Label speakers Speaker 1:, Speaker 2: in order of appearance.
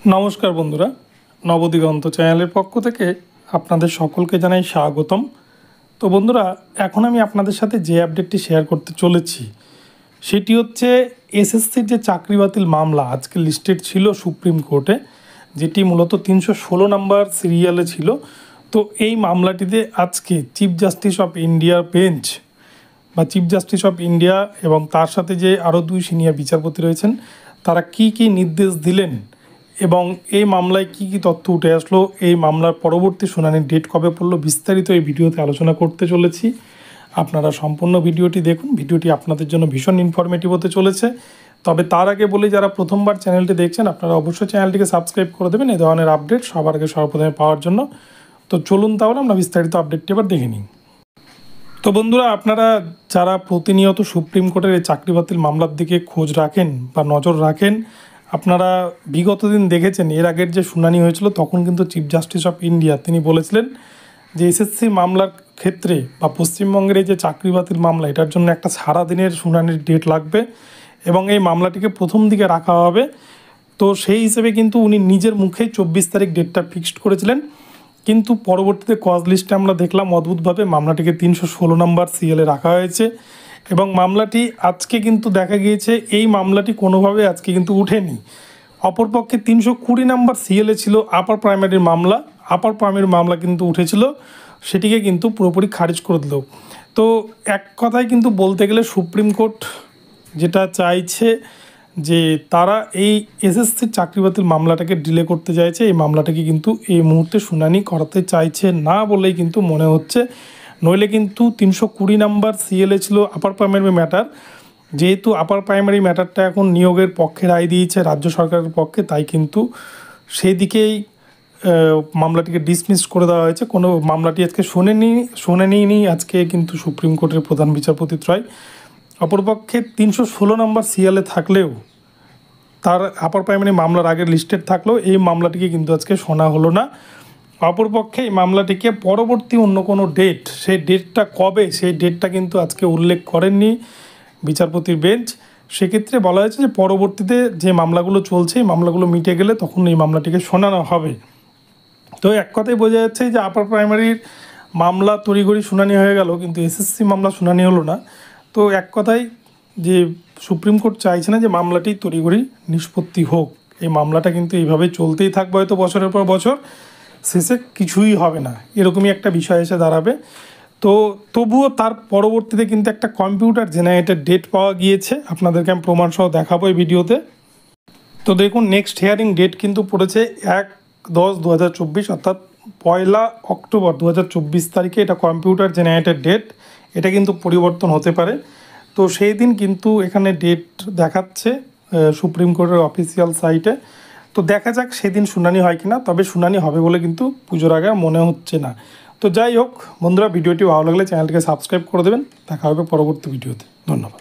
Speaker 1: नमस्कार बंधुरा नवदिगंत चैनल पक्ष থেকে আপনাদের সকলকে জানাই স্বাগতম। তো বন্ধুরা এখন আমি আপনাদের সাথে যে আপডেটটি শেয়ার করতে চলেছি সেটি হচ্ছে এসএসসির যে চাকরি বাতিল মামলা আজকে লিস্টেড ছিল সুপ্রিম কোর্টে, যেটি মূলত 316 নম্বর সিরিয়ালে ছিল। তো এই মামলাটিতে আজকে চিফ জাস্টিস অফ ইন্ডিয়ার বেঞ্চ বা চিফ জাস্টিস অফ ইন্ডিয়া এবং তার সাথে যে আরও দুই সিনিয়র বিচারপতি রয়েছেন তারা কি নির্দেশ দিলেন এবং এই মামলায় কি তথ্য উঠে আসলো, এই মামলার পরবর্তী শুনানির ডেট কবে পড়লো, বিস্তারিত এই ভিডিওতে আলোচনা করতে চলেছি। আপনারা সম্পূর্ণ ভিডিওটি দেখুন, ভিডিওটি আপনাদের জন্য ভীষণ ইনফরমেটিভ হতে চলেছে। তবে তার আগে বলি, যারা প্রথমবার চ্যানেলটি দেখছেন আপনারা অবশ্যই চ্যানেলটিকে সাবস্ক্রাইব করে দেবেন এই ধরনের আপডেট সবার আগে সর্বপ্রথমে পাওয়ার জন্য। তো চলুন তাহলে আমরা বিস্তারিত আপডেটটি এবার দেখে নিই। তো বন্ধুরা, আপনারা যারা প্রতিনিয়ত সুপ্রিম কোর্টের এই চাকরি বাতিল মামলার দিকে খোঁজ রাখেন বা নজর রাখেন, আপনারা বিগত দিন দেখেছেন এর আগের যে শুনানি হয়েছিল তখন কিন্তু চিফ জাস্টিস অফ ইন্ডিয়া তিনি বলেছিলেন যে এসএসসি মামলার ক্ষেত্রে বা পশ্চিমবঙ্গের এই যে চাকরি বাতিল মামলা এটার জন্য একটা সারাদিনের শুনানির ডেট লাগবে এবং এই মামলাটিকে প্রথম দিকে রাখা হবে। তো সেই হিসেবে কিন্তু উনি নিজের মুখেই 24 তারিখ ডেটটা ফিক্সড করেছিলেন, কিন্তু পরবর্তীতে কজ লিস্টে আমরা দেখলাম অদ্ভুতভাবে মামলাটিকে 316 নম্বর সিএলে রাখা হয়েছে এবং মামলাটি আজকে কিন্তু দেখা গিয়েছে এই মামলাটি কোনোভাবে আজকে কিন্তু উঠেনি। অপরপক্ষে 320 নম্বর সিএলে ছিল আপার প্রাইমারির মামলা, আপার প্রাইমারির মামলা কিন্তু উঠেছিল, সেটিকে কিন্তু পুরোপুরি খারিজ করে দিল। তো এক কথায় কিন্তু বলতে গেলে সুপ্রিম কোর্ট যেটা চাইছে যে তারা এই এসএসসির চাকরি বাতিল মামলাটাকে ডিলে করতে চাইছে, এই মামলাটাকে কিন্তু এই মুহূর্তে শুনানি করাতে চাইছে না বলেই কিন্তু মনে হচ্ছে। নইলে কিন্তু 320 নম্বর সিএলএ ছিল আপার প্রাইমারি ম্যাটার, যেহেতু আপার প্রাইমারি ম্যাটারটা এখন নিয়োগের পক্ষে রায় দিয়েছে রাজ্য সরকারের পক্ষে, তাই কিন্তু সেই দিকেই মামলাটিকে ডিসমিস করে দেওয়া হয়েছে। কোনো মামলাটি আজকে শোনেনি আজকে কিন্তু সুপ্রিম কোর্টের প্রধান বিচারপতি ত্রয়। অপরপক্ষে 316 নম্বর সিএলএ থাকলেও তার আপার প্রাইমারি মামলার আগের লিস্টেড থাকলেও এই মামলাটিকে কিন্তু আজকে শোনা হলো না। অপরপক্ষে এই মামলাটিকে পরবর্তী অন্য কোনো ডেট, সেই ডেটটা কবে সেই ডেটটা কিন্তু আজকে উল্লেখ করেননি বিচারপতির বেঞ্চ। সেক্ষেত্রে বলা হয়েছে যে পরবর্তীতে যে মামলাগুলো চলছে এই মামলাগুলো মিটে গেলে তখন এই মামলাটিকে শোনানো হবে। তো এক কথায় বোঝা যাচ্ছে যে আপার প্রাইমারির মামলা তড়িঘড়ি শুনানি হয়ে গেল, কিন্তু এসএসসি মামলা শুনানি হলো না। তো এক কথায় যে সুপ্রিম কোর্ট চাইছে না যে মামলাটি তড়িঘড়ি নিষ্পত্তি হোক, এই মামলাটা কিন্তু এইভাবেই চলতেই থাকবে হয়তো বছরের পর বছর, শেষে কিছুই হবে না, এরকমই একটা বিষয় এসে দাঁড়াবে। তো তবুও তার পরবর্তীতে কিন্তু একটা কম্পিউটার জেনারেটেড ডেট পাওয়া গিয়েছে, আপনাদেরকে আমি প্রমাণসহ দেখাবো এই ভিডিওতে। তো দেখুন, নেক্সট হিয়ারিং ডেট কিন্তু পড়েছে 1/10/2024 অর্থাৎ 1 অক্টোবর 2024 তারিখে। এটা কম্পিউটার জেনারেটেড ডেট, এটা কিন্তু পরিবর্তন হতে পারে। তো সেই দিন কিন্তু এখানে ডেট দেখাচ্ছে সুপ্রিম কোর্টের অফিসিয়াল সাইটে। তো দেখা যাক সেদিন শুনানি হয় কিনা, তবে শুনানি হবে বলে কিন্তু পুজোর আগে মনে হচ্ছে না। তো যাই হোক বন্ধুরা, ভিডিওটি ভালো লাগলে চ্যানেলটিকে সাবস্ক্রাইব করে দেবেন। দেখা হবে পরবর্তী ভিডিওতে। ধন্যবাদ।